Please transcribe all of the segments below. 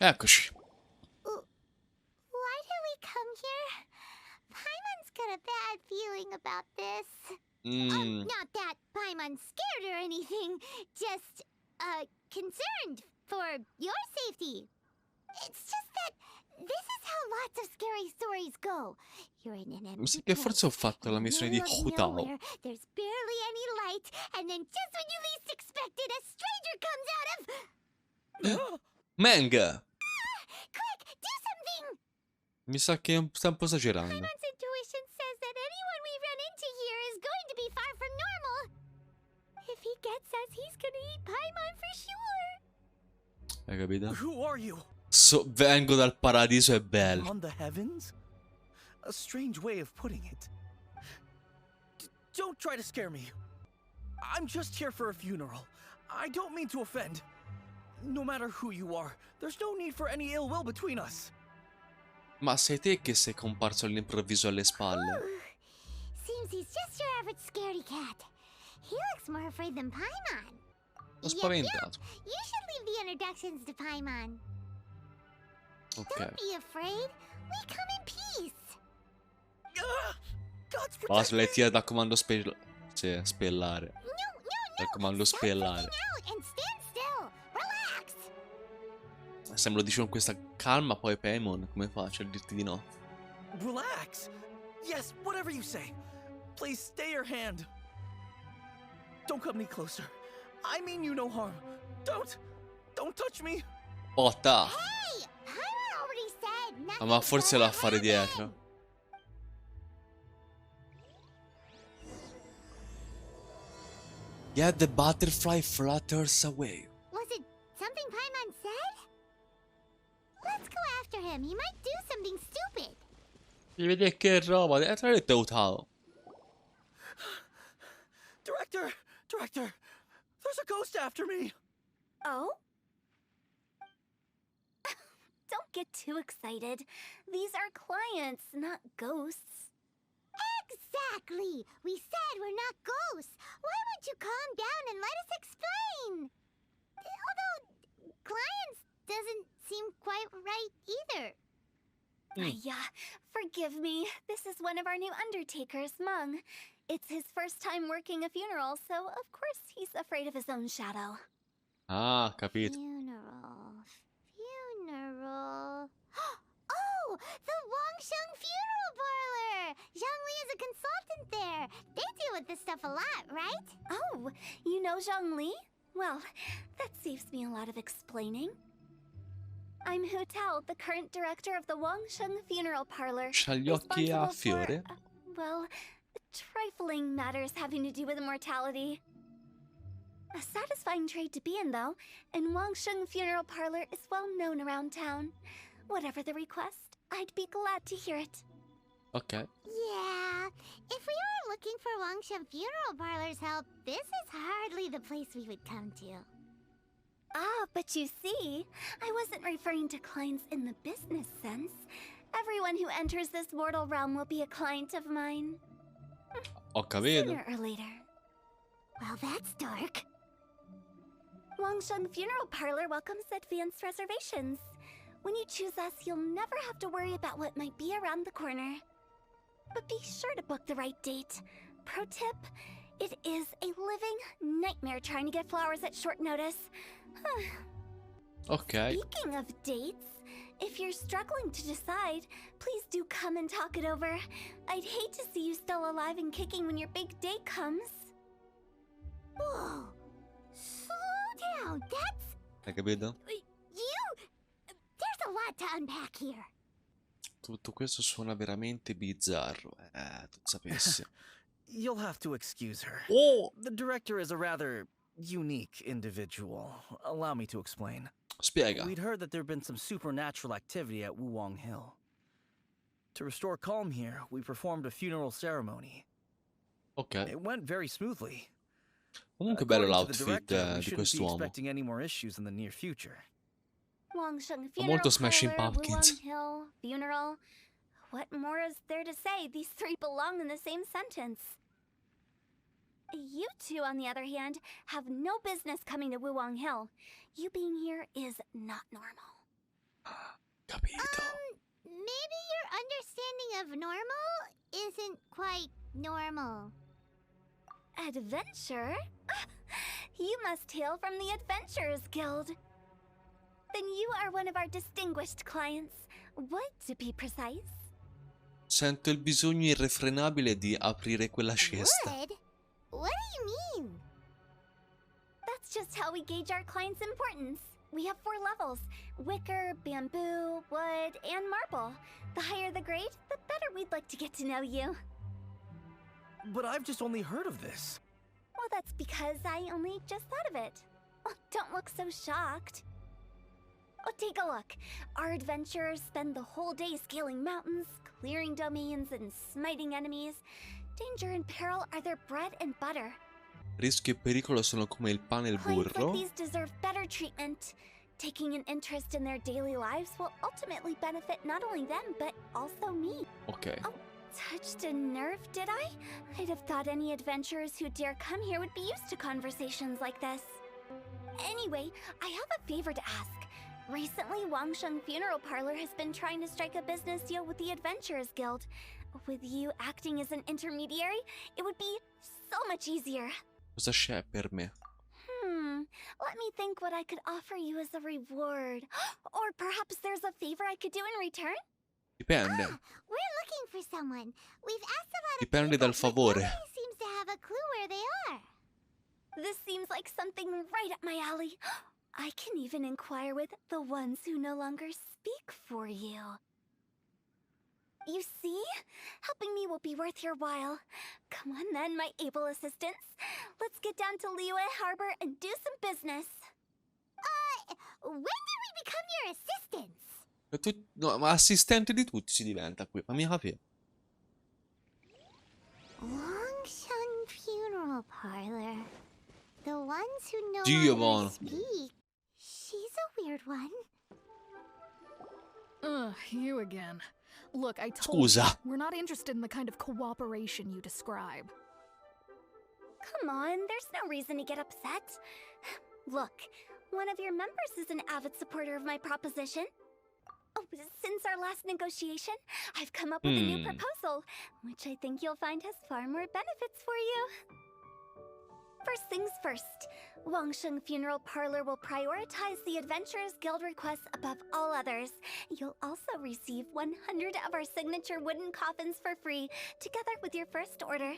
Eccoci. Why did we come here? Paimon's got a bad feeling about this. Not that Paimon's scared or anything, just, concerned for your safety. It's just that this is how lots of scary stories go. You're in an Mi sa empty che forse ho place, fatto la in the missione di middle of Hutao. nowhere, there's barely any light, and then just when you least expect it, a stranger comes out of... Manga! Quick, do something! Mi sa che sta un po' esagerando. Paimon's intuition says that anyone we run into here is going to be far from normal. If he gets us, he's gonna eat Paimon for sure. Hai capito? Who are you? Vengo dal paradiso, è bello. On the heavens? A strange way of putting it. Don't try to scare me. I'm just here for a funeral. I don't mean to offend. No matter who you are, there's no need for any ill will between us. Ma sei te che sei comparso all'improvviso alle spalle? Seems he's just your average scaredy cat. He looks more afraid than Paimon. L'ho spaventato. You should leave the introductions to Paimon. Ok. Don't be afraid. We come in peace. God's Basta, protect le me. tira da comando spellare. No. Dal comando Stop spellare. freaking out and stand still. Relax. Sembra lo dice con questa calma, poi Paimon, come faccio a dirti di no? Relax. Yes, whatever you say. Please stay your hand. Don't come any closer. I mean you no harm. Don't touch me. Botta! Hey, Paimon already said nothing. Ma forse gonna l'affare happen. dietro. Get the butterfly flutters away. Was it something Paimon said? Let's go after him. He might do something stupid. Devi vedere che roba, te l'ho detto Utao. Director, there's a ghost after me. Oh? Don't get too excited. These are clients, not ghosts. Exactly. We said we're not ghosts. Why won't you calm down and let us explain? Although, clients doesn't seem quite right either. Yeah, forgive me. This is one of our new undertakers, Mung. It's his first time working a funeral, so of course he's afraid of his own shadow. Ah, capito. Funeral. Oh, the Wangsheng Funeral Parlor! Zhongli is a consultant there. They deal with this stuff a lot, right? Oh, you know Zhongli? Well, that saves me a lot of explaining. I'm Hu Tao, the current director of the Wangsheng Funeral Parlor. C'ha gli occhi a responsible fiore. for, well, trifling matters having to do with immortality. A satisfying trade to be in, though, and Wangsheng Funeral Parlor is well known around town. Whatever the request, I'd be glad to hear it. Ok. Yeah, if we were looking for Wangsheng Funeral Parlor's help, this is hardly the place we would come to. Ah, but you see, I wasn't referring to clients in the business sense. Everyone who enters this mortal realm will be a client of mine. Ho capito. Sooner or later. Well, that's dark. Wangsheng Funeral Parlor welcomes advanced reservations. When you choose us, you'll never have to worry about what might be around the corner. But be sure to book the right date. Pro tip, it is a living nightmare trying to get flowers at short notice. Ok. Speaking of dates, if you're struggling to decide, please do come and talk it over. I'd hate to see you still alive and kicking when your big day comes. Whoa, slow down. That's Hai capito? you. There's a lot to unpack here. Tutto questo suona veramente bizzarro. Tu sapessi. You'll have to excuse her. Oh! The director is a rather unique individual. Allow me to explain. Spiega. We'd heard that there'd been some supernatural activity at Wuwang Hill. To restore calm here, we performed a funeral ceremony. Ok. It went very smoothly. Comunque bello According to the l'outfit director, we di shouldn't be quest'uomo. expecting any more issues in the near future. Wangsheng Molto Funeral Smashing Parlor, Pumpkins. Wuwang Hill, funeral. What more is there to say? These three belong in the same sentence. You two, on the other hand, have no business coming to Wuwang Hill. You being here is not normal. Capito. Maybe your understanding of normal isn't quite normal. Adventure? You must hail from the Adventurers Guild. Then you are one of our distinguished clients. Wood, to be precise. Sento il bisogno irrefrenabile di aprire quella cesta. Wood? What do you mean? That's just how we gauge our clients' importance. We have 4 levels: wicker, bamboo, wood, and marble. The higher the grade, the better we'd like to get to know you. But I've just only heard of this. Well, that's because I only just thought of it. Oh, don't look so shocked. Oh, take a look. Our adventurers spend the whole day scaling mountains, clearing domains, and smiting enemies. Danger and peril are their bread and butter. Rischio e pericolo sono come il pane e il Clients burro. like these deserve better treatment. Taking an interest in their daily lives will ultimately benefit not only them, but also me. Ok. Oh, touched a nerve, did I? I'd have thought any adventurers who dare come here would be used to conversations like this. Anyway, I have a favor to ask. Recently, Wangsheng Funeral Parlor has been trying to strike a business deal with the Adventurers Guild. With you acting as an intermediary, it would be so much easier. Cosa c'è per me? Let me think what I could offer you as a reward. Or perhaps there's a favor I could do in return? Dipende. We're looking for someone. We've asked about Dipende dal favore. Nobody seems to have a clue where they are. This seems like something right up my alley. I can even inquire with the ones who no longer speak for you. You see? Helping me will be worth your while. Come on then, my able assistants. Let's get down to Liyue Harbor and do some business. When did we become your assistants? E no, ma assistente di tutti si diventa qui. Fammi capire. Wangsheng Funeral Parlor. The ones who no Dio longer buono. speak. She's a weird one. Ugh, you again. Look, I told Scusa. you, we're not interested in the kind of cooperation you describe. Come on, there's no reason to get upset. Look, one of your members is an avid supporter of my proposition. Oh, since our last negotiation, I've come up with a new proposal, which I think you'll find has far more benefits for you. First things first, Wangsheng Funeral Parlor will prioritize the Adventurers Guild requests above all others. You'll also receive 100 of our signature wooden coffins for free, together with your first order.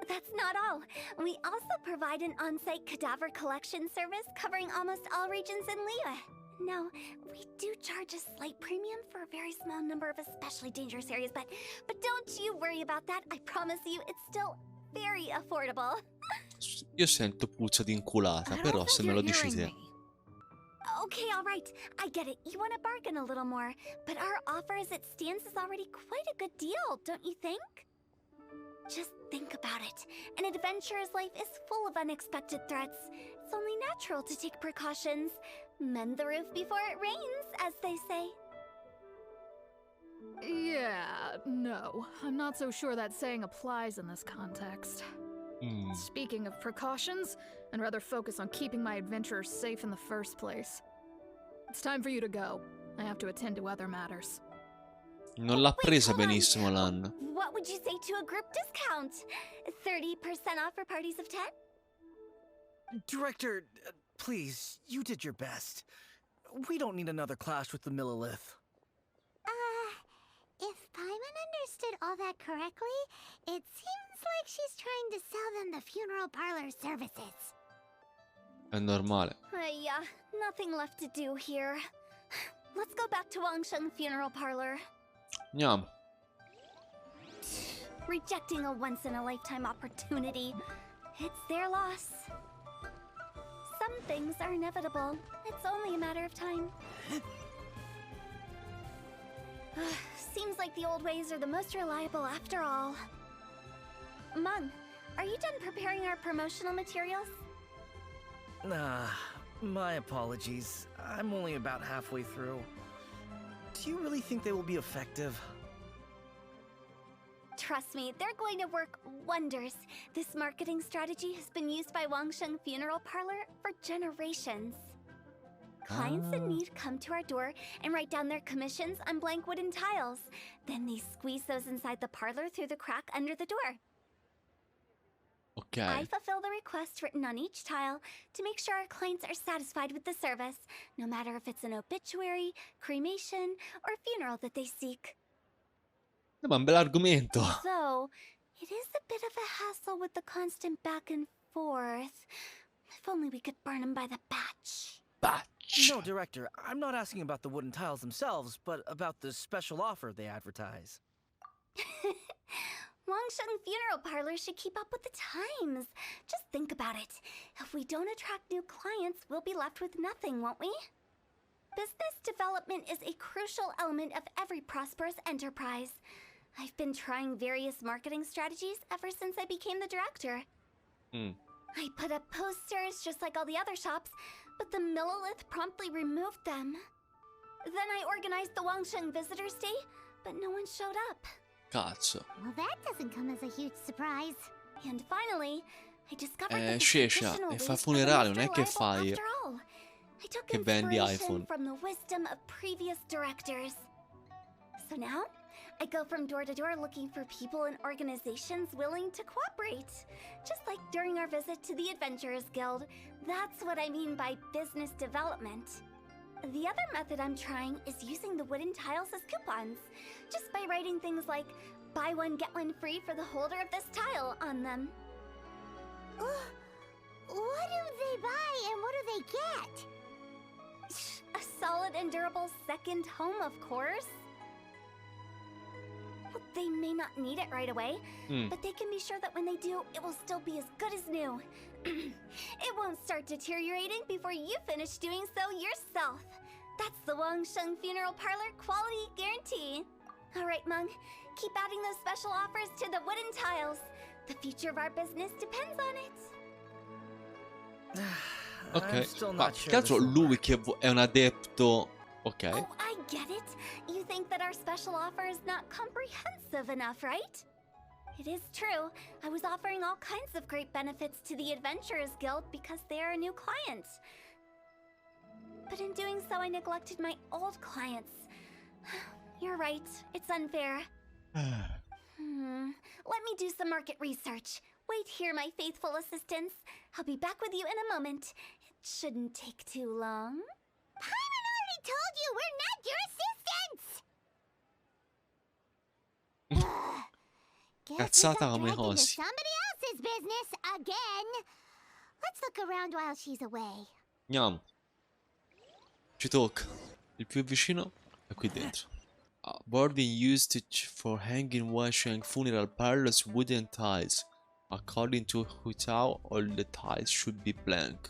That's not all. We also provide an on-site cadaver collection service covering almost all regions in Liyue. Now, we do charge a slight premium for a very small number of especially dangerous areas, but don't you worry about that. I promise you, it's still very affordable. Io sento puzza di inculata, I don't però think se me you're lo dici hearing te. me. Okay, all right. I get it. You want to bargain a little more, but our offer as it stands is already quite a good deal, don't you think? Just think about it. An adventurer's life is full of unexpected threats. It's only natural to take precautions. Mend the roof before it rains, as they say. Yeah, no. I'm not so sure that saying applies in this context. Speaking of precautions, I'd rather focus on keeping my adventurers safe in the first place. It's time for you to go. I have to attend to other matters. Non l'ha Wait, presa hold on. benissimo l'anno. What would you say to a group discount? 30% off for parties of 10? Director, please, you did your best. We don't need another clash with the Millilith. If Paimon understood all that correctly, it seems like she's trying to sell them the funeral parlor services. È normale. Yeah, nothing left to do here. Let's go back to Wangsheng Funeral Parlor. Andiamo. Rejecting a once-in-a-lifetime opportunity. It's their loss. Some things are inevitable. It's only a matter of time. Seems like the old ways are the most reliable after all. Mung, are you done preparing our promotional materials? My apologies. I'm only about halfway through. Do you really think they will be effective? Trust me, they're going to work wonders. This marketing strategy has been used by Wangsheng Funeral Parlor for generations. Clients in need come to our door and write down their commissions on blank wooden tiles. Then they squeeze those inside the parlor through the crack under the door. Ok. I fulfill the request written on each tile to make sure our clients are satisfied with the service, no matter if it's an obituary, cremation, or funeral that they seek. Ma è un bel argomento. Though, it is a bit of a hassle with the constant back and forth. If only we could burn them by the batch. Batch. No, Director, I'm not asking about the wooden tiles themselves, but about the special offer they advertise. Wangsheng Funeral Parlor should keep up with the times. Just think about it. If we don't attract new clients, we'll be left with nothing, won't we? Business development is a crucial element of every prosperous enterprise. I've been trying various marketing strategies ever since I became the director. I put up posters just like all the other shops, but the Millilith promptly removed them. Then I organized the Wangsheng Visitors Day, but no one showed up. Cazzo. Well, that doesn't come as a huge surprise. And finally, I discovered that the Sciescia, traditional e ways fa are the funerali, most non è che reliable fai after all. I took che vendi inspiration iPhone. from the wisdom of previous directors. So now, I go from door to door looking for people and organizations willing to cooperate. Just like during our visit to the Adventurers Guild, that's what I mean by business development. The other method I'm trying is using the wooden tiles as coupons, just by writing things like, buy one, get one free for the holder of this tile on them. What do they buy and what do they get? A solid and durable second home, of course. Well, they may not need it right away, but they can be sure that when they do, it will still be as good as new. It won't start deteriorating before you finish doing so yourself. That's the Wangsheng Funeral Parlor quality guarantee. All right, Mung, keep adding those special offers to the wooden tiles. The future of our business depends on it. I'm Ok, still ma not più sure che altro this will lui work. che è un adepto. Ok. Oh, I get it. You think that our special offer is not comprehensive enough, right? It is true. I was offering all kinds of great benefits to the Adventurers Guild because they are a new client. But in doing so, I neglected my old clients. You're right. It's unfair. Let me do some market research. Wait here, my faithful assistants. I'll be back with you in a moment. It shouldn't take too long. Paimon already told you we're not your assistants! Guess we Cazzata got come dragged into così. somebody else's business again. Let's look around while she's away. Andiamo. Ci tocca. Il più vicino è qui dentro. Boarding used for hanging Washing funeral parlors wooden tiles. According to Hutao, all the tiles should be blank.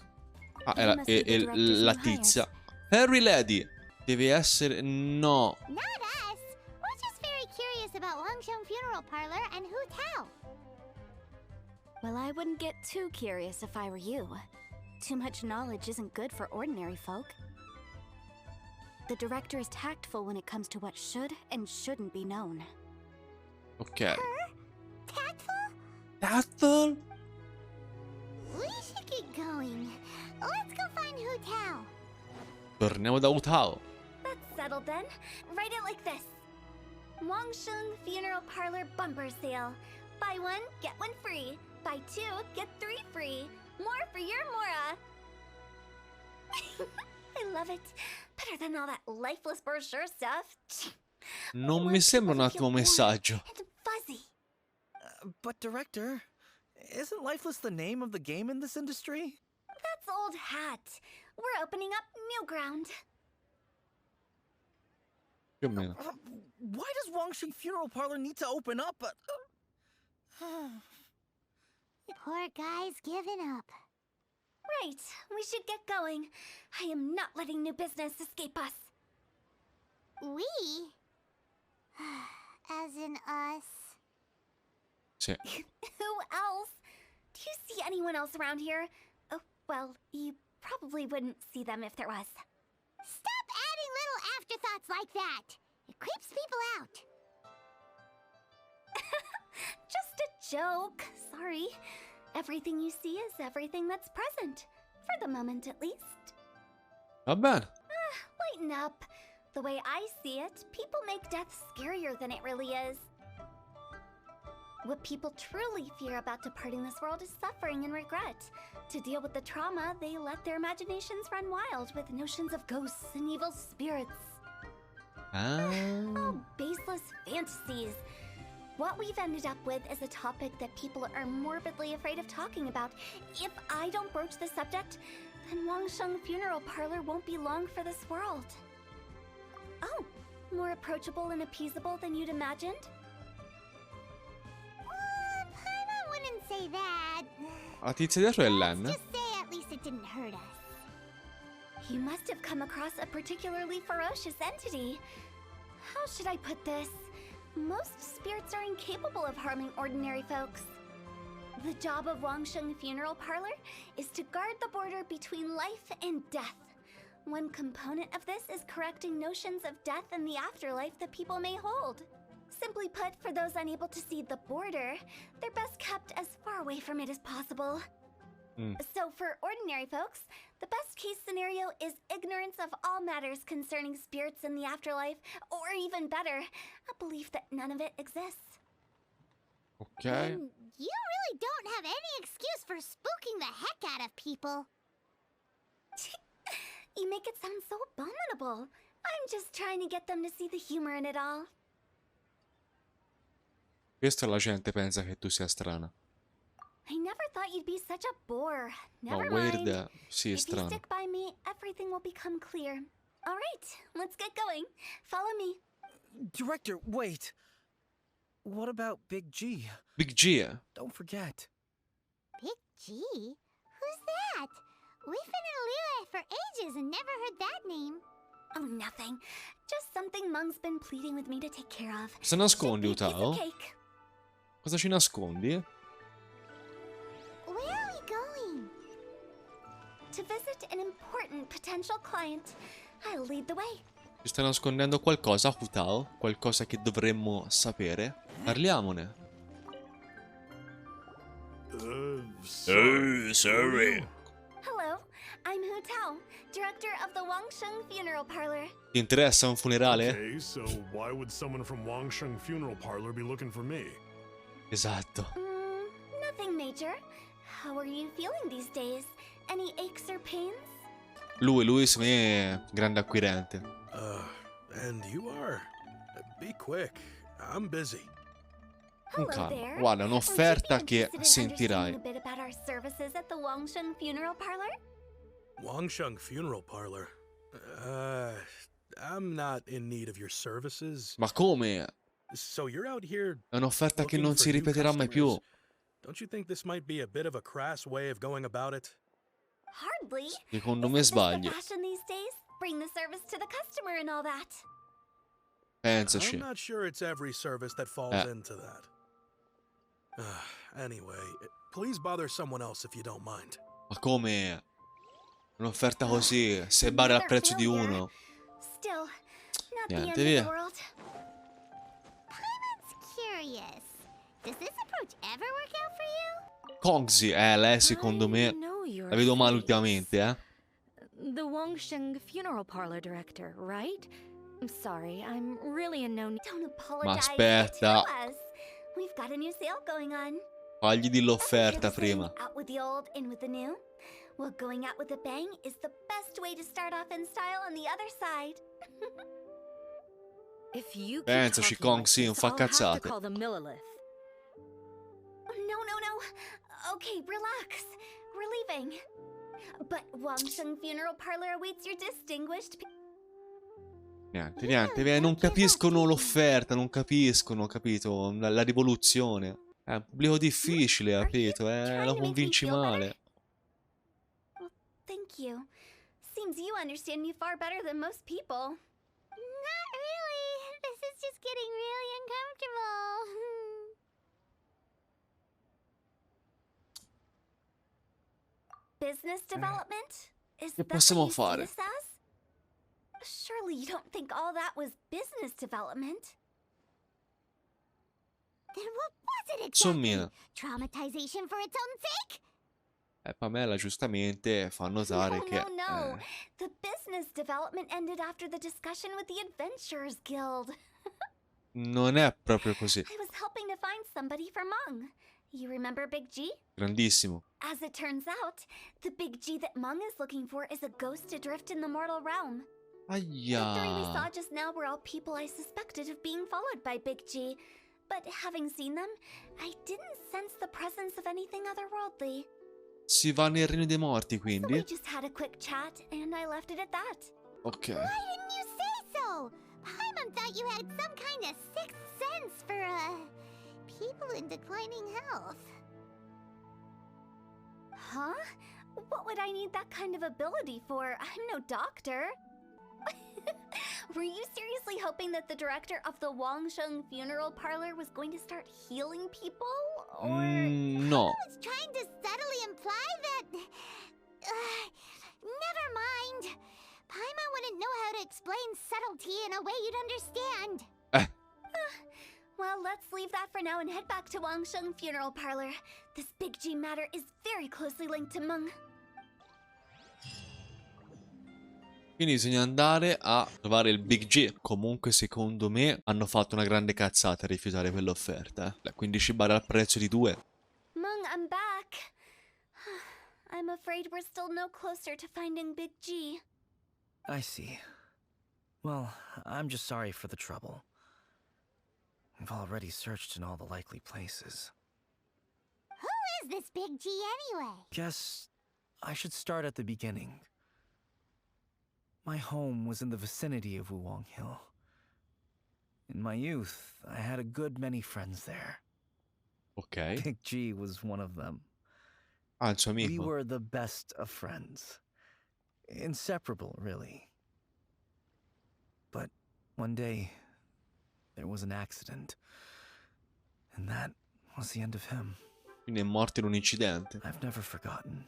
Era la tizia. Harry Lady. Deve essere... No. Not us. We're just very curious about Wangsheng Funeral Parlor and Hu Tao. Well, I wouldn't get too curious if I were you. Too much knowledge isn't good for ordinary folk. The director is tactful when it comes to what should and shouldn't be known. Ok. Tactful? Tactful? We should get going. Let's go find Hu Tao. Torniamo da Hutao. That's settled then. Write it like this. Wangsheng Funeral Parlor Bumper Sale. Buy one, get one free. Buy two, get three free. More for your Mora. I love it. Better than all that lifeless brochure stuff. Non mi sembra un ottimo messaggio. And fuzzy. But Director, isn't Lifeless the name of the game in this industry? That's old hat. We're opening up new ground. Più o meno. Why does Wangsheng Funeral Parlor need to open up? Poor guy's given up. Right, we should get going. I am not letting new business escape us. We? As in us. Sì. Who else? Do you see anyone else around here? Oh, well, you probably wouldn't see them if there was. Stop adding little afterthoughts like that. It creeps people out. Just a joke. Sorry. Everything you see is everything that's present. For the moment, at least. Va bene. Lighten up. The way I see it, people make death scarier than it really is. What people truly fear about departing this world is suffering and regret. To deal with the trauma, they let their imaginations run wild with notions of ghosts and evil spirits. Oh, baseless fantasies. What we've ended up with is a topic that people are morbidly afraid of talking about. If I don't broach the subject, then Wangsheng Funeral Parlor won't be long for this world. Oh, more approachable and appeasable than you'd imagined? Paimon wouldn't say that. La tizia dietro è Let's Len. just say at least it didn't hurt us. You must have come across a particularly ferocious entity. How should I put this? Most spirits are incapable of harming ordinary folks. The job of Wangsheng Funeral Parlor is to guard the border between life and death. One component of this is correcting notions of death and the afterlife that people may hold. Simply put, for those unable to see the border, they're best kept as far away from it as possible. So for ordinary folks, the best case scenario is ignorance of all matters concerning spirits in the afterlife, or even better, a belief that none of it exists. Ok. You really don't have any excuse for spooking the heck out of people. You make it sound so abominable. I'm just trying to get them to see the humor in it all. Questo la gente pensa che tu sia strana. I never thought you'd be such a bore. No, Never weird. mind. Sì, è If you strano. stick by me, everything will become clear. All right, let's get going. Follow me. Director, wait. What about Big G? Big G. Don't forget. Big G? Who's that? We've been in Liyue for ages and never heard that name. Oh, nothing. Just something Mung's been pleading with me to take care of. Cosa nascondi, Should be a piece Utao? of cake. Cosa ci nascondi? Where are we going? To visit an important potential client. I'll lead the way. Ci sta nascondendo qualcosa, Utao? Qualcosa che dovremmo sapere? Parliamone. Sorry. Hello, I'm Hu Tao, director of the Wangsheng Funeral Parlor. Ti interessa un funerale? Okay, so why would someone from Wangsheng Funeral Parlor be looking for me? Esatto. Nothing major. How are you feeling these days? Any aches or pains? Lui secondo me è grande acquirente. And you are? Be quick. I'm busy. Con Hello calma. there. Guarda, è un'offerta Would che you be interested in sentirai. understanding a bit about our services at the Wangsheng Funeral Parlor? Wangsheng Funeral Parlor? I'm not in need of your services. Ma come? So you're out here È un'offerta che looking non for si new ripeterà mai più. customers. Don't you think this might be a bit of a crass way of going about it? Hardly. Secondo me Isn't this the sbagli. fashion these days? Bring the service to the customer and all that. Pensaci. I'm not sure it's every service that falls into that. Anyway, please bother someone else if you don't mind. Ma come? Un'offerta così, se bare al prezzo di uno. Still, not the Niente, end via. of the world. Paimon's curious. Does this approach ever work out for you? Kongzi, lei secondo me la vedo male ultimamente, eh. The Wangsheng Funeral Parlor director, right? I'm sorry, I'm really in no need. Don't apologize. aspetta. Tell us. We've got a new sale going on. Fagli di Ever l'offerta hear the saying, prima. out with the old, in with the new? Well, going out with a bang is the best way to start off in style on the other side. If you keep Pensaci, talking like Kong, sì, non this, fa I'll have to cazzate. call the Millilith. No. Okay, relax. We're leaving. But Wangsheng Funeral Parlor awaits your distinguished... Niente, non capiscono l'offerta, non capiscono, capito? La rivoluzione. È un pubblico difficile, capito? Lo convinci male. Well, thank you. Seems you understand me far better than most people. Not really. This is just getting really uncomfortable. Business development? Is Che that possiamo what you see fare? this as? Surely you don't think all that was business development? Then what was it exactly? Sommina. Traumatization for its own sake? Pamela giustamente fa notare No, che no, no. The business development ended after the discussion with the Adventurers Guild. non è proprio così. I was helping to find somebody for Mung. You remember Big G? Grandissimo. As it turns out, the Big G that Mung is looking for is a ghost adrift in the mortal realm. The three we saw Aia. just now were all people I suspected of being followed by Big G. But having seen them, I didn't sense the presence of anything otherworldly. Si va nel regno dei morti, So we quindi. just had a quick chat, and I left it at that. Ok. Why didn't you say so? Paimon thought you had some kind of sixth sense for, people in declining health. Huh? What would I need that kind of ability for? I'm no doctor. Were you seriously hoping that the director of the Wangsheng Funeral Parlor was going to start healing people? Or... No. I was trying to subtly imply that... never mind. Paimon wouldn't know how to explain subtlety in a way you'd understand. Well, let's leave that for now and head back to Wangsheng Funeral Parlor. This Big G matter is very closely linked to Meng. Quindi bisogna andare a trovare il Big G. Comunque, secondo me, hanno fatto una grande cazzata a rifiutare quell'offerta. 15 bare al prezzo di 2. Meng, I'm back. I'm afraid we're still no closer to finding Big G. I see. Well, I'm just sorry for the trouble. We've already searched in all the likely places. Who is this Big G anyway? Guess I should start at the beginning. My home was in the vicinity of Wuwang Hill. In my youth, I had a good many friends there. Ok. Big G was one of them. Ah, il suo We amico. were the best of friends. Inseparable, really. But one day, there was an accident. And that was the end of him. Quindi è morto in un incidente. I've never forgotten.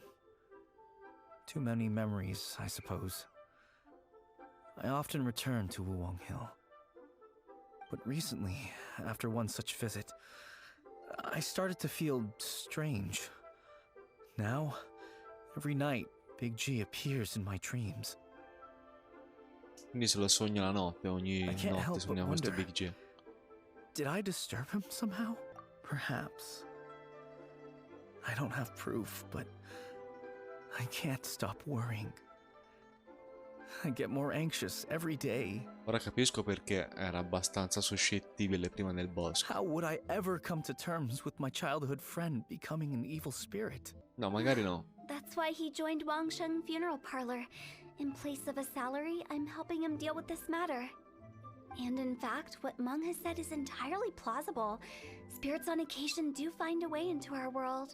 Too many memories, I suppose. I often return to Wuwang Hill. But recently, after one such visit, I started to feel strange. Now, every night, Big G appears in my dreams. Quindi se lo sogna la notte, ogni I can't notte help sogna but questo wonder. Big G. Did I disturb him somehow? Perhaps. I don't have proof, but I can't stop worrying. I get more anxious every day. Ora capisco perché era abbastanza suscettibile prima nel bosco. How would I ever come to terms with my childhood friend becoming an evil spirit? No, magari no. That's why he joined Wangsheng Funeral Parlor. In place of a salary, I'm helping him deal with this matter. And in fact, what Meng has said is entirely plausible. Spirits on occasion do find a way into our world.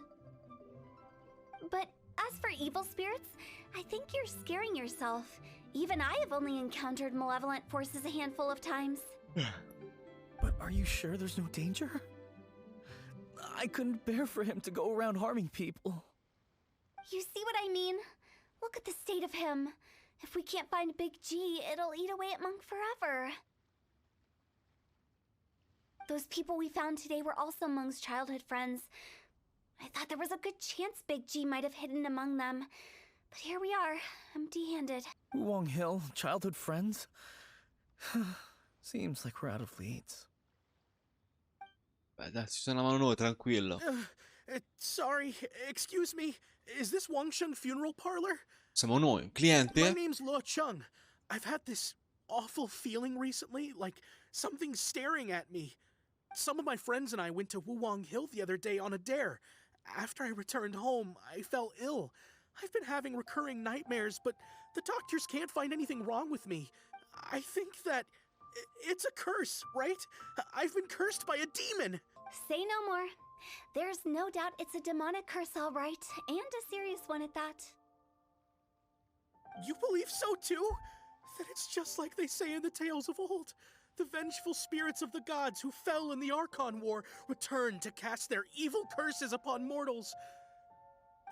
But as for evil spirits, I think you're scaring yourself. Even I have only encountered malevolent forces a handful of times. But are you sure there's no danger? I couldn't bear for him to go around harming people. You see what I mean? Look at the state of him. If we can't find Big G, it'll eat away at Monk forever. Those people we found today were also Monk's childhood friends. I thought there was a good chance Big G might have hidden among them. But here we are, empty-handed. Wuwang Hill, childhood friends? Seems like we're out of leads. Beh, dai, ci sono una mano noi, tranquillo. Sorry, excuse me. Is this Wangsheng Funeral Parlor? Siamo noi, My cliente. name's Luo Chung. I've had this awful feeling recently, like something's staring at me. Some of my friends and I went to Wuwang Hill the other day on a dare. After I returned home, I fell ill. I've been having recurring nightmares, but the doctors can't find anything wrong with me. I think that it's a curse, right? I've been cursed by a demon. Say no more. There's no doubt it's a demonic curse, all right, and a serious one at that. You believe so too? Then it's just like they say in the tales of old. The vengeful spirits of the gods who fell in the Archon War return to cast their evil curses upon mortals.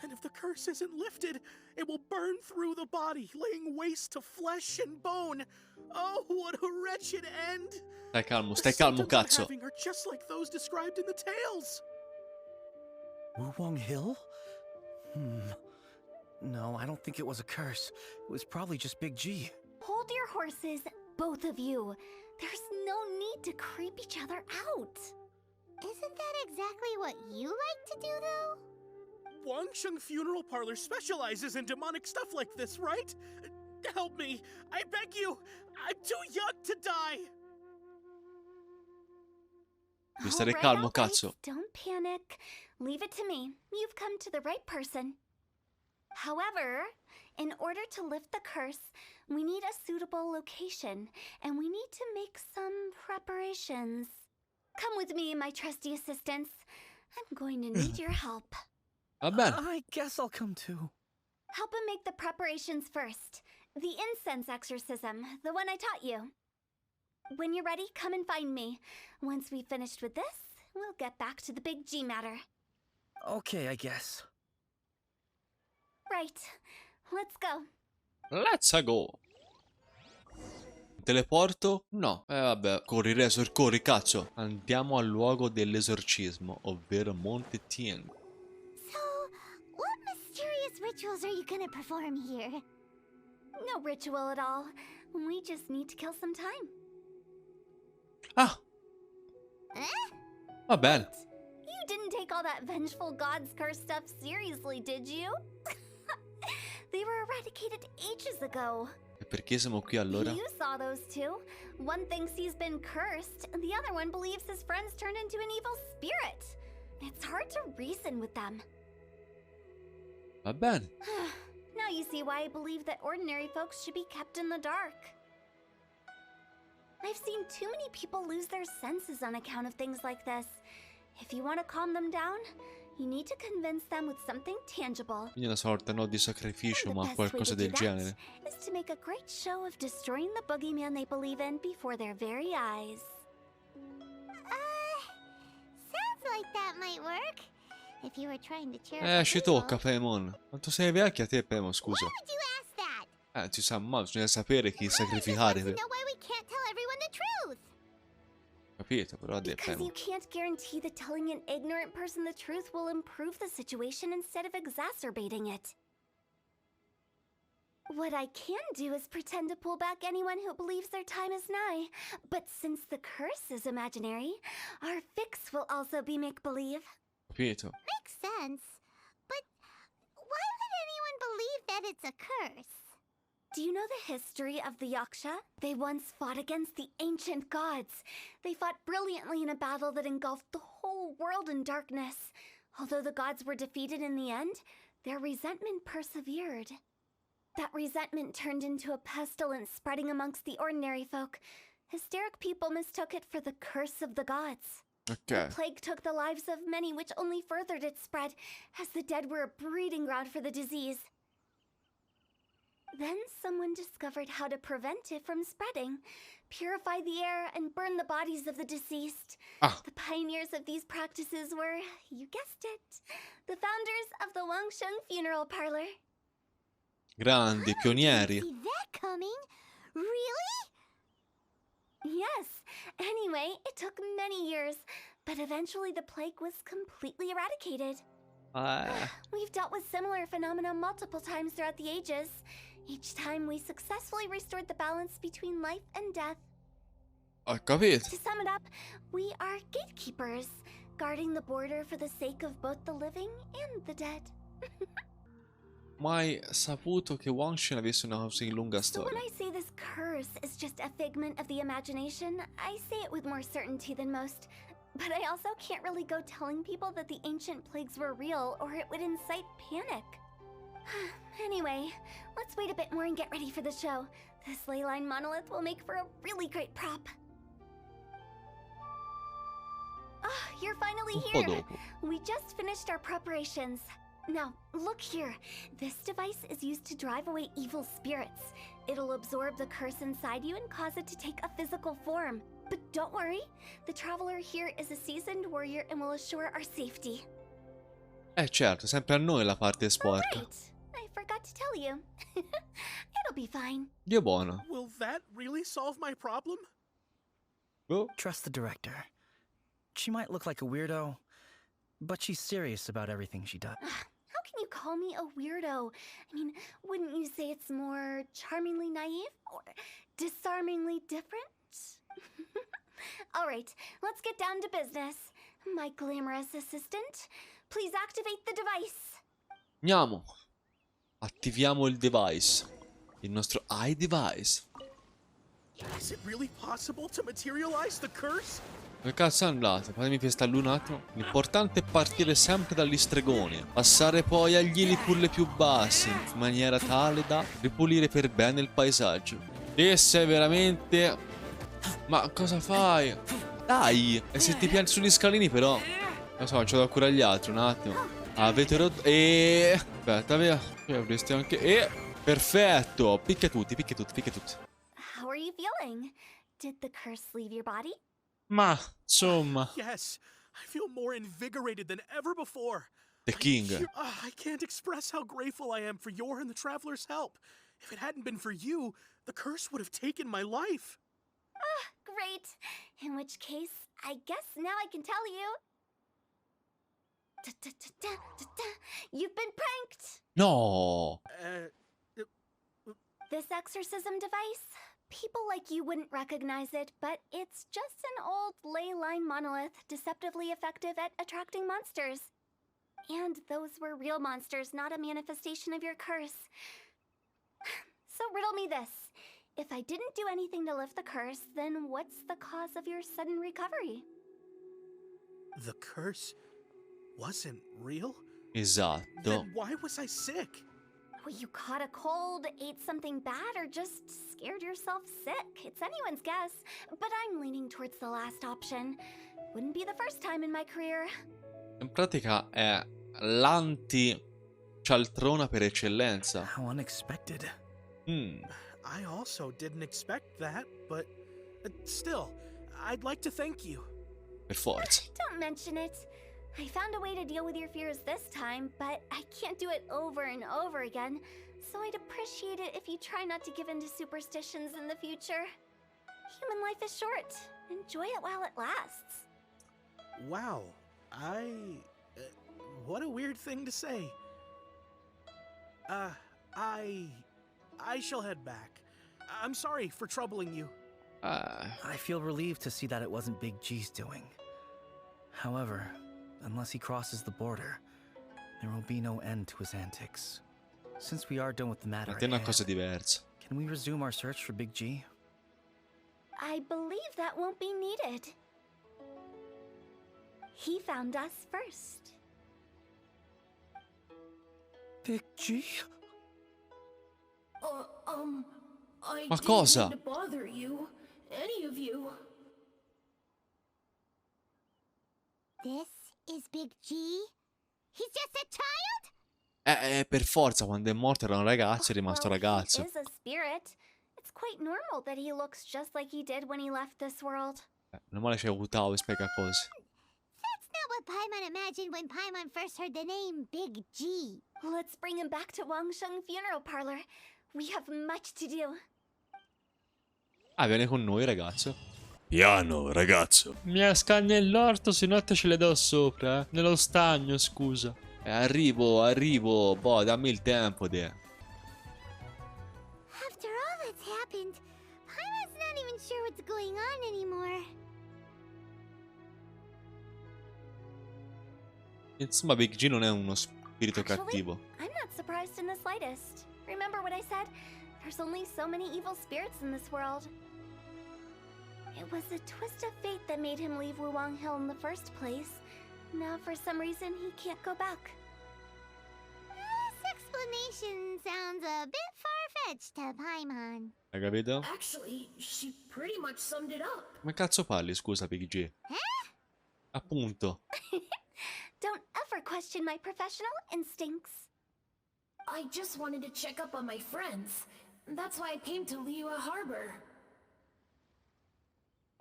And if the curse isn't lifted, it will burn through the body, laying waste to flesh and bone. Oh, what a wretched end! Stai calmo, The stai calmo, symptoms I'm cazzo. having are just like those described in the tales. Wuwang Hill? No, I don't think it was a curse. It was probably just Big G. Hold your horses, both of you. There's no need to creep each other out. Isn't that exactly what you like to do, though? Wangsheng Funeral Parlor specializes in demonic stuff like this, right? Help me! I beg you! I'm too young to die! Devi stare Alright, calmo, alright, cazzo. Don't panic. Leave it to me. You've come to the right person. However, in order to lift the curse, we need a suitable location, and we need to make some preparations. Come with me, my trusty assistants. I'm going to need your help. Va bene. I guess I'll come too. Help him make the preparations first. The incense exorcism, the one I taught you. When you're ready, come and find me. Once we've finished with this, we'll get back to the Big G matter. Okay, I guess. Right. Let's go. Let's go. Teleporto? No. Vabbè, corri Resor, corri, cazzo. Andiamo al luogo dell'esorcismo, ovvero Monte Tien. So, what mysterious rituals are you gonna perform here? No ritual at all. We just need to kill some time. Ah, Eh? va bene. You didn't take all that vengeful God's curse stuff seriously, did you? They were eradicated ages ago. E perché siamo qui allora? You saw those two. One thinks he's been cursed, and the other one believes his friends turned into an evil spirit. It's hard to reason with them. Va bene. Now you see why I believe that ordinary folks should be kept in the dark. I've seen too many people lose their senses on account of things like this. If you want to calm them down, you need to convince them with something tangible. Quindi una sorta, no, di sacrificio, And ma the best way qualcosa to do del genere. that is to make a great show of destroying the boogeyman they believe in before their very eyes. Sounds like that might work. If you were trying to cheer up Ci the tocca, people. Paimon. Quanto sei vecchia te, Paimon, scusa. Why would you ask that? Si sa, ma bisogna sapere chi I just want sacrificare. to know why we can't tell everyone the truth. Capito? Però ha detto, Because Paimon. you can't guarantee that telling an ignorant person the truth will improve the situation instead of exacerbating it. What I can do is pretend to pull back anyone who believes their time is nigh. But since the curse is imaginary, our fix will also be make-believe. Capito? Makes sense. But why would anyone believe that it's a curse? Do you know the history of the Yaksha? They once fought against the ancient gods. They fought brilliantly in a battle that engulfed the whole world in darkness. Although the gods were defeated in the end, their resentment persevered. That resentment turned into a pestilence spreading amongst the ordinary folk. Hysteric people mistook it for the curse of the gods. Ok. The plague took the lives of many, which only furthered its spread, as the dead were a breeding ground for the disease. Then someone discovered how to prevent it from spreading, purify the air, and burn the bodies of the deceased. Ah. The pioneers of these practices were, you guessed it, the founders of the Wangsheng Funeral Parlor. Grandi, pionieri. See that coming? Really? Yes. Anyway, it took many years, but eventually the plague was completely eradicated. We've dealt with similar phenomena multiple times throughout the ages. Each time we successfully restored the balance between life and death. Ho capito. To sum it up, we are gatekeepers, guarding the border for the sake of both the living and the dead. Mai saputo che Wangsheng avesse una così lunga So when storia. I say this curse is just a figment of the imagination, I say it with more certainty than most. But I also can't really go telling people that the ancient plagues were real, or it would incite panic. Anyway, let's wait a bit more and get ready for the show. This leyline monolith will make for a really great prop. Ah, you're finally Un po' here. dopo. We just finished our preparations. Now, look here. This device is used to drive away evil spirits. It'll absorb the curse inside you and cause it to take a physical form. But don't worry, the traveler here is a seasoned warrior and will assure our safety. Certo, sempre a noi la parte sporca. Right, I forgot to tell you. It'll be fine. Dio buono. Will that really solve my problem? Oh, Trust the director. She might look like a weirdo, but she's serious about everything she does. How can you call me a weirdo? I mean, wouldn't you say it's more charmingly naive or disarmingly different? All right, let's get down to business. My glamorous assistant, please activate the device. Andiamo. Attiviamo il device. Il nostro iDevice. Is it really possible to materialize the curse? Dove cazzo andate? Fatemi pestare un attimo. L'importante è partire sempre dagli stregoni. Passare poi agli ili pure più bassi. In maniera tale da ripulire per bene il paesaggio. E sei veramente... Ma cosa fai? Dai! E se ti pianti sugli scalini però... Non so, c'ho da curare gli altri un attimo. Avete rotto... Aspetta, via. Avreste anche... Perfetto! Picchia tutti, picchia tutti, picchia tutti. How are you feeling? Did the curse leave your body? Ma, insomma... Yes, I feel more invigorated than ever before. The King. I can't express how grateful I am for your and the Traveler's help. If it hadn't been for you, the curse would have taken my life. Ah, great. In which case, I guess now I can tell you. You've been pranked! No! This exorcism device, people like you wouldn't recognize it, but it's just an old ley line monolith deceptively effective at attracting monsters. And those were real monsters, not a manifestation of your curse. So riddle me this. If I didn't do anything to lift the curse, then what's the cause of your sudden recovery? The curse wasn't real? Esatto. Then why was I sick? Well, you caught a cold, ate something bad, or just scared yourself sick. It's anyone's guess, but I'm leaning towards the last option. Wouldn't be the first time in my career. In pratica è l'anti-cialtrona per eccellenza. How unexpected. I also didn't expect that, but still, I'd like to thank you. Per forza. Don't mention it. I found a way to deal with your fears this time, but I can't do it over and over again, so I'd appreciate it if you try not to give in to superstitions in the future. Human life is short. Enjoy it while it lasts. Wow, what a weird thing to say. I shall head back. I'm sorry for troubling you. I feel relieved to see that it wasn't Big G's doing. However, unless he crosses the border, there will be no end to his antics. Since we are done with the matter Ma te è una cosa diversa. can we resume our search for Big G? I believe that won't be needed. He found us first. Big G? I Ma didn't cosa? mean to bother you, any of you. This is Big G? He's just a child? Per forza, quando è morto era un ragazzo, è rimasto Well, ragazzo. he is a spirit. It's quite normal that he looks just like he did when he left this world. Non male c'è Utao e spiega cose. That's not what Paimon imagined when Paimon first heard the name Big G. Let's bring him back to Wangsheng Funeral Parlor. We have much to do. Ah, viene con noi, ragazzo. Piano, ragazzo. Mi esca nell'orto, se no te ce le do sopra, Nello stagno, scusa. Arrivo. Boh, dammi il tempo, de. After all that's happened, Paimon's not even sure what's going on anymore. Insomma, Big G non è uno spirito Actually, cattivo. I'm not surprised in the slightest. Remember what I said? There's only so many evil spirits in this world. It was a twist of fate that made him leave Wuwang Hill in the first place. Now, for some reason, he can't go back. This explanation sounds a bit far-fetched to Paimon. Hai capito? Actually, she pretty much summed it up. Ma cazzo parli, scusa, Big G? Appunto. Don't ever question my professional instincts. I just wanted to check up on my friends. That's why I came to Liyue Harbor.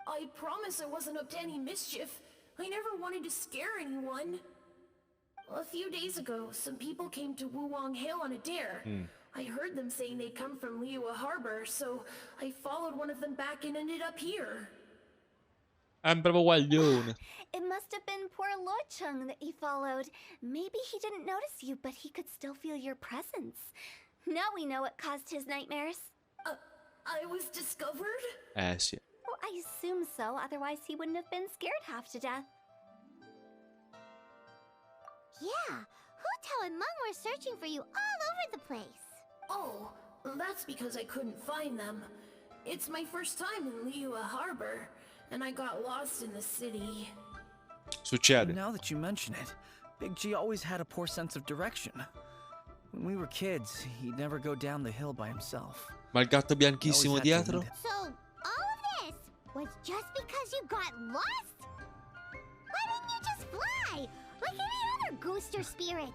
I promise I wasn't up to any mischief. I never wanted to scare anyone. A few days ago, some people came to Wuwang Hill on a dare. I heard them saying they'd come from Liyue Harbor, so I followed one of them back and ended up here. È un bravo guaglione. It must have been poor Lo Chung that you followed. Maybe he didn't notice you, but he could still feel your presence. Now we know what caused his nightmares. I was discovered? Sì. Well, I assume so, otherwise he wouldn't have been scared half to death. Yeah, Hu Tao and Meng were searching for you all over the place. Oh, that's because I couldn't find them. It's my first time in Liyue Harbor, and I got lost in the city. Succede. Now that you mention it, Big G always had a poor sense of direction. When we were kids, he'd never go down the hill by himself. Ma il gatto bianchissimo Always had to dietro? lead him. So, all of this was just because you got lost? Why didn't you just fly? Like any other ghost or spirit?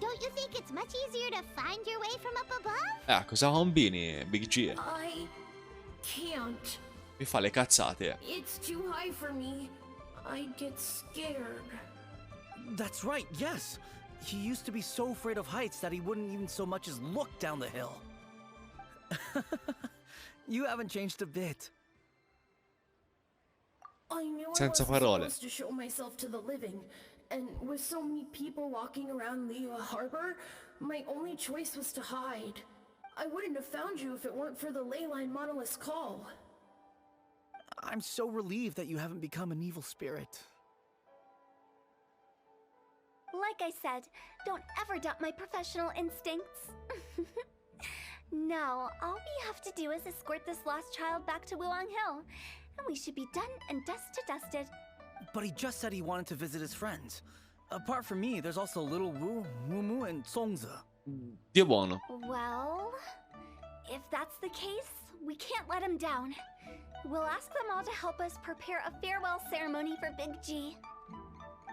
Don't you think it's much easier to find your way from up above? Cosa combini, Big G? I can't. Mi fa le cazzate. It's too high for me. I'd get scared. That's right, yes. He used to be so afraid of heights that he wouldn't even so much as look down the hill. You haven't changed a bit. I knew Senza I wasn't parole. supposed to show myself to the living, and with so many people walking around Liyue Harbor, my only choice was to hide. I wouldn't have found you if it weren't for the Leyline Monolith's call. I'm so relieved that you haven't become an evil spirit. Like I said, don't ever doubt my professional instincts. Now, all we have to do is escort this lost child back to Wuang Hill, and we should be done and dusted. But he just said he wanted to visit his friends. Apart from me, there's also Little Wu, Mumu, and Songza. Dio buono. Well, if that's the case, we can't let him down. We'll ask them all to help us prepare a farewell ceremony for Big G.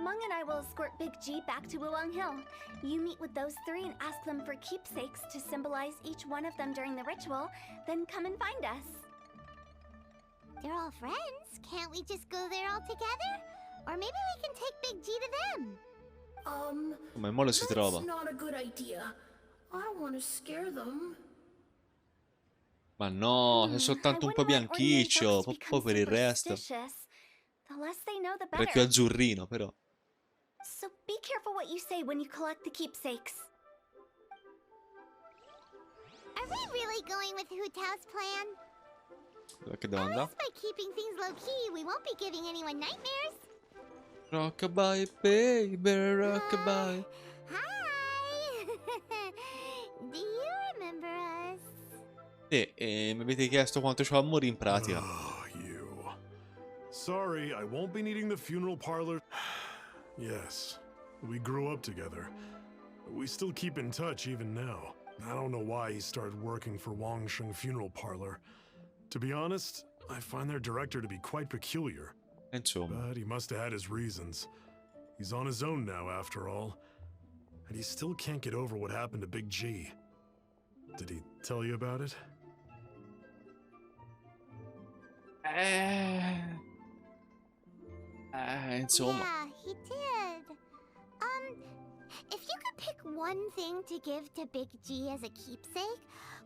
Meng and I will escort Big G back to Wuang Hill. You meet with those three and ask them for keepsakes to symbolize each one of them during the ritual, then come and find us. They're all friends. Can't we just go there all together? Or maybe we can take Big G to them. Ma in modo si trova. That's not a good idea. I don't want to scare them. Ma no, è soltanto un po' bianchiccio. Poi per il resto. The less they know, the Era più better. azzurrino, però. So be careful what you say when you collect the keepsakes. Are we really going with Hu Tao's plan? Che At domanda? least by keeping things low-key, we won't be giving anyone nightmares. Rockabye, baby, rockabye. Hi! Do you remember us? Mi avete chiesto quanto c'ho amore in pratica. Oh, you. Sorry, I won't be needing the funeral parlor. Yes, we grew up together. We still keep in touch even now. I don't know why he started working for Wangsheng Funeral Parlor. To be honest, I find their director to be quite peculiar. Insomma. But he must have had his reasons. He's on his own now, after all. And he still can't get over what happened to Big G. Did he tell you about it? Insomma. Yeah, he did. If you could pick one thing to give to Big G as a keepsake,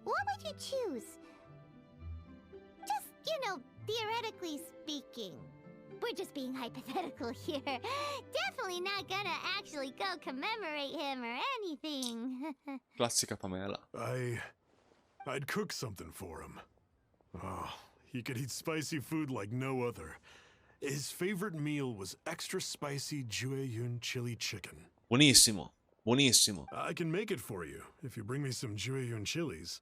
what would you choose? Just, theoretically speaking. We're just being hypothetical here. Definitely not gonna actually go commemorate him or anything. Classica Pamela. I'd cook something for him. Oh, he could eat spicy food like no other. His favorite meal was extra spicy Jueyun chili chicken. Buonissimo. Buonissimo. I can make it for you if you bring me some Jueyun chilies.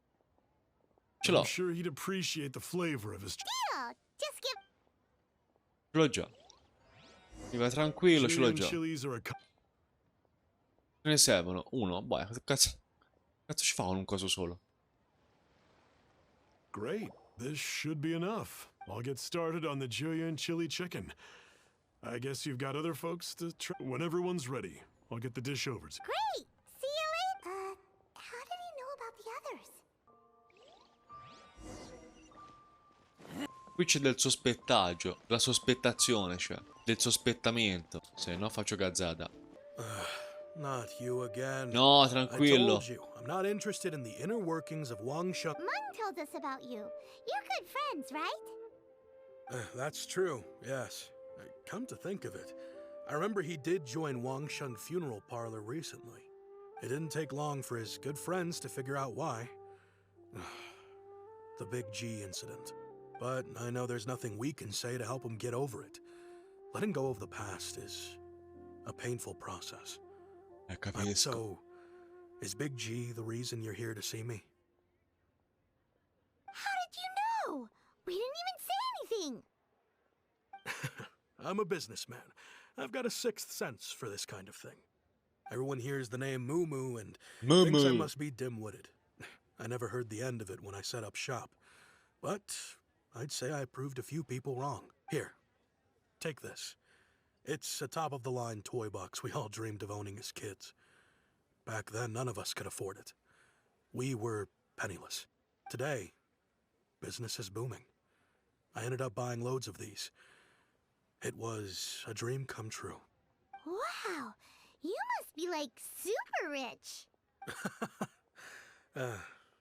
Ce l'ho. I'm sure he'd appreciate the flavor of his Deal! Just give... Ce l'ho già. Mi va tranquillo, ce l'ho Jueyun già. chilies are a Ce ne servono? Uno? Boh, che cazzo ci fa con un coso solo? Great. This should be enough. I'll get started on the Jueyun chili chicken. I guess you've got other folks to try. When everyone's ready, I'll get the dish over to you. Great! See you later! How did he know about the others? Qui c'è del sospettaggio. La sospettazione, cioè. Del sospettamento. Se no faccio gazzata. Not you again. No, I tranquillo. told you, I'm not interested in the inner workings of Wangsheng. Meng told us about you. You're good friends, right? That's true, yes. Come to think of it, I remember he did join Wangsheng Funeral Parlor recently. It didn't take long for his good friends to figure out why. The Big G incident. But I know there's nothing we can say to help him get over it. Letting go of the past is a painful process. So, is Big G the reason you're here to see me? How did you know? We didn't even say anything. I'm a businessman. I've got a sixth sense for this kind of thing. Everyone hears the name Moo Moo and thinks I must be dim-witted. I never heard the end of it when I set up shop. But I'd say I proved a few people wrong. Here, take this. It's a top-of-the-line toy box we all dreamed of owning as kids. Back then, none of us could afford it. We were penniless. Today, business is booming. I ended up buying loads of these. It was a dream come true. Wow, you must be like super rich.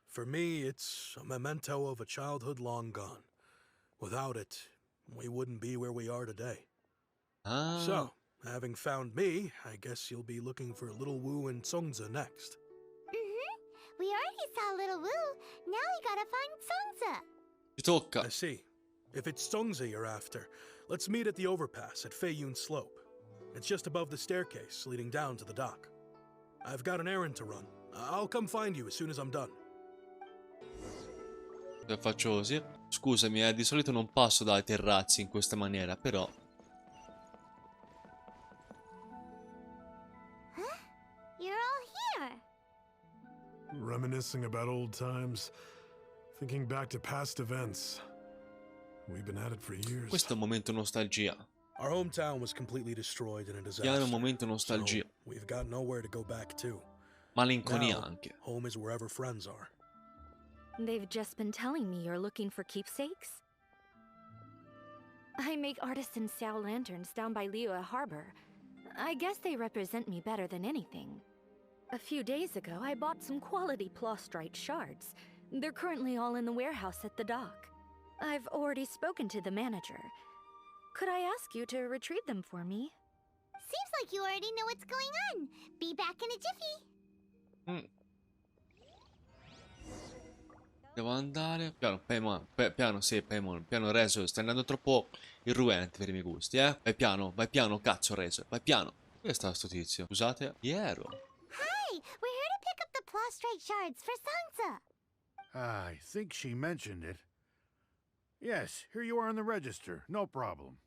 For me, it's a memento of a childhood long gone. Without it, we wouldn't be where we are today. So, having found me, I guess you'll be looking for Little Wu and Songza next. We already saw Little Wu. Now we gotta find Songza. Ci tocca. I see. If it's Songza you're after, let's meet at the overpass at Feiyun Slope. It's just above the staircase leading down to the dock. I've got an errand to run. I'll come find you as soon as I'm done. Faccio così. Scusami, di solito non passo dai terrazzi in questa maniera, però... Huh? You're all here. Reminiscing about old times, thinking back to past events. We've been at it for years. Questo è un momento nostalgia. Our hometown was completely destroyed in a disaster. Chiaro, un momento nostalgia. So we've got nowhere to go back to. Malinconia Now, anche. home is wherever friends are. They've just been telling me you're looking for keepsakes. I make artisan Sao lanterns down by Liyue Harbor. I guess they represent me better than anything. A few days ago, I bought some quality plastrite shards. They're currently all in the warehouse at the dock. I've already spoken to the manager. Could I ask you to retrieve them for me? Seems like you already know what's going on. Be back in a jiffy. Devo andare... Piano, piano, sì, piano Reso. Stai andando troppo irruente per i miei gusti, eh? Vai piano, cazzo Reso. Vai piano. Dove sta sto tizio? Scusate, Piero. Hi, we're here to pick up the plastrite shards for Songza. I think she mentioned it. Yes, here you are on the register. No problem.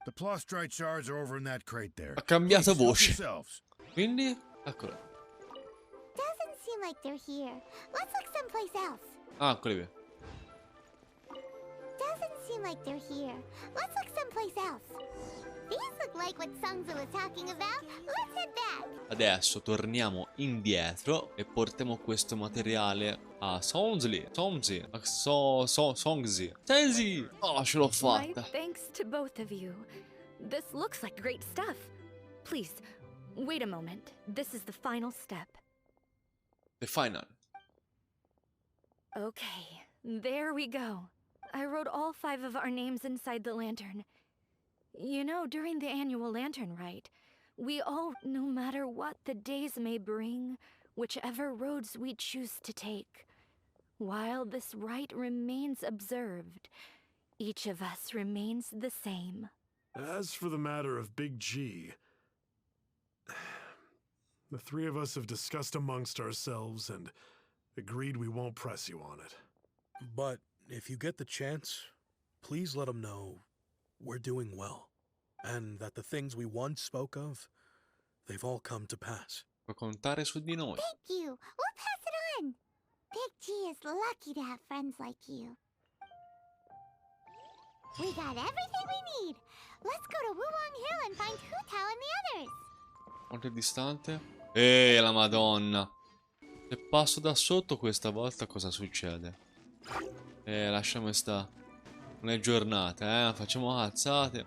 The plastrite shards are over in that crate there. Ha cambiato Please, help voce. yourselves. Quindi, eccolo. Doesn't seem like they're here. Let's look someplace else. Ah, eccoli qui. Doesn't seem like they're here. Let's look someplace else. These look like what Songza was talking about. Let's head back. Adesso torniamo indietro e portiamo questo materiale a Songzi. Oh, ce l'ho My fatta. thanks to both of you. This looks like great stuff. Please, wait a moment. This is the final step. The final. Okay, there we go. I wrote all 5 of our names inside the lantern. You know, during the annual lantern rite, we all, no matter what the days may bring, whichever roads we choose to take, while this rite remains observed, each of us remains the same. As for the matter of Big G, the 3 of us have discussed amongst ourselves and agreed we won't press you on it. But if you get the chance, please let them know we're doing well, and that the things we once spoke of, they've all come to pass. Puoi contare su di noi. Thank you. We'll pass it on. Big G is lucky to have friends like you. We got everything we need. Let's go to Wulong Hill and find Hu Tao and the others. Quanto è distante? La madonna. Se passo da sotto questa volta cosa succede? Lasciamo stare. Non è giornata, facciamo cazzate.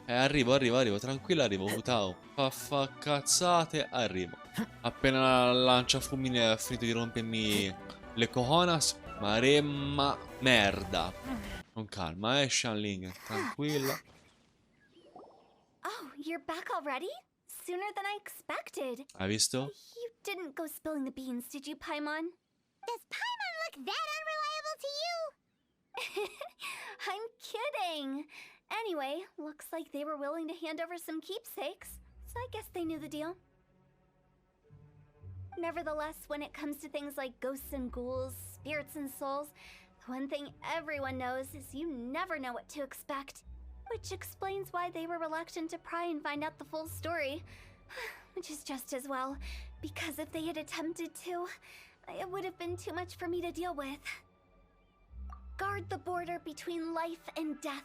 Arrivo, tranquilla, arrivo, Utao. Fa cazzate, arrivo. Appena lancia fulmine ha finito di rompermi le cojones. Maremma merda. Con calma, Shanling, tranquilla. Oh, you're back already? Sooner than I expected. Hai visto? You didn't go spilling the beans, did you, Paimon? Does Paimon look that unreliable to you? I'm kidding. Anyway, looks like they were willing to hand over some keepsakes, so I guess they knew the deal. Nevertheless, when it comes to things like ghosts and ghouls, spirits and souls, the one thing everyone knows is you never know what to expect. Which explains why they were reluctant to pry and find out the full story. Which is just as well, because if they had attempted to, it would have been too much for me to deal with. Guard the border between life and death.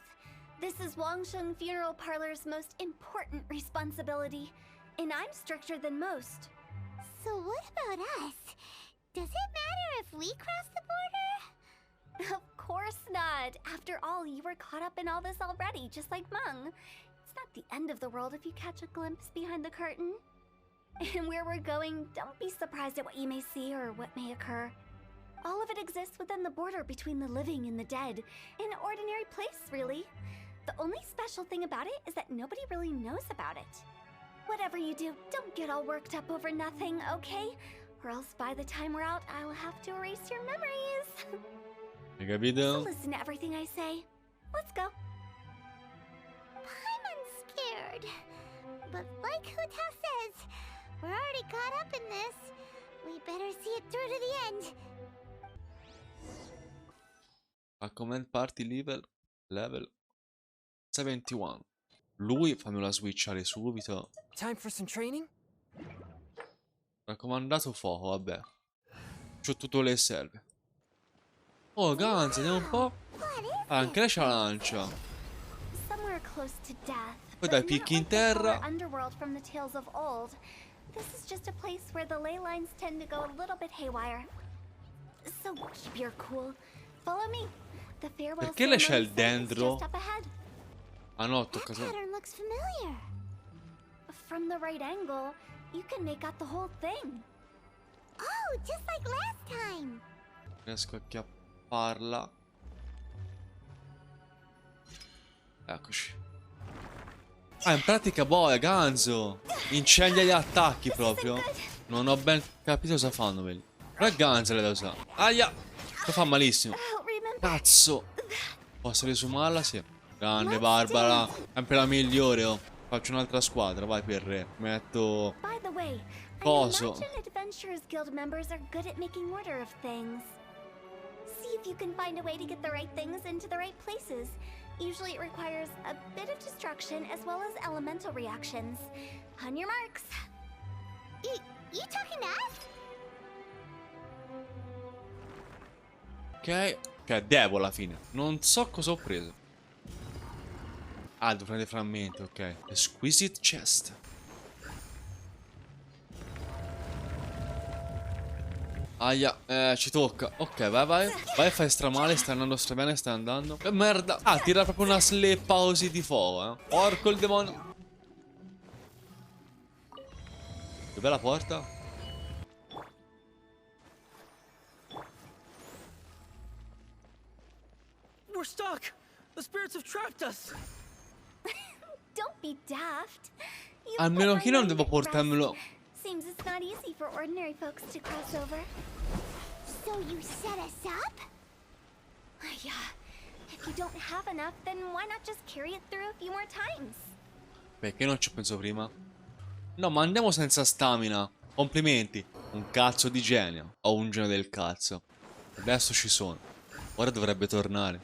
This is Wangsheng Funeral Parlor's most important responsibility, and I'm stricter than most. So what about us? Does it matter if we cross the border? Of course not. After all, you were caught up in all this already, just like Meng. It's not the end of the world if you catch a glimpse behind the curtain. And where we're going, don't be surprised at what you may see or what may occur. All of it exists within the border between the living and the dead. An ordinary place, really. The only special thing about it is that nobody really knows about it. Whatever you do, don't get all worked up over nothing, okay? Or else by the time we're out, I'll have to erase your memories. Hai capito? So listen to everything I say. Let's go. Paimon's scared. But like Huta says, we're already caught up in this. We better see it through to the end. A command party level 71. Lui fammela switchare subito. Time for some training? Raccomandato fuoco, vabbè. C'ho tutto le serve. Oh, Ganz, andiamo un po'. Ah, anche lei c'ha la lancia. Somewhere close to death. Poi dai picchi in terra. Underworld from the tales of old. This is just a place where the ley lines tend to go a little bit haywire. So keep your cool. Follow me. The farewell Perché lei c'ha ceremony il site is dendro? just up ahead. Ah no, tocca solo. Pattern looks familiar. From the right angle, you can make out the whole thing. Oh, just like last time. Riesco a chiapparla. Eccoci. Ah, in pratica boia, Ganzo. Incendia gli attacchi proprio. Non ho ben capito cosa fanno quelli. Però è Ganzo le da usare. Aia! Lo fa malissimo. Cazzo! Posso risumarla? Sì. Grande Barbara. Sempre la migliore, oh. Faccio un'altra squadra, vai per re. Metto... By the way, Coso. I imagine Adventurers Guild members are good at making order of things. See if you can find a way to get the right things into the right places. Usually it requires a bit of destruction as well as elemental reactions. On your marks. You talking to us? Ok. Ok, devo alla fine. Non so cosa ho preso. Ah, devo prendere frammenti, ok. Exquisite chest. Aia, ci tocca. Ok, vai, vai. Vai, fai stramale, stai andando strabene, stai andando. Che merda. Ah, tira proprio una sleppa così di fuoco, eh. Porco il demonio. Dov'è la porta? We're stuck! The spirits have trapped us! Don't be daft. You Almeno put che my non mind devo at portarmelo. rest. Seems it's not easy for ordinary folks to cross over. So you set us up? Yeah. If you don't have enough, then why not just carry it through a few more times? Perché non ci penso prima? No, ma andiamo senza stamina. Complimenti. Un cazzo di genio. Ho un genio del cazzo. Adesso ci sono. Ora dovrebbe tornare.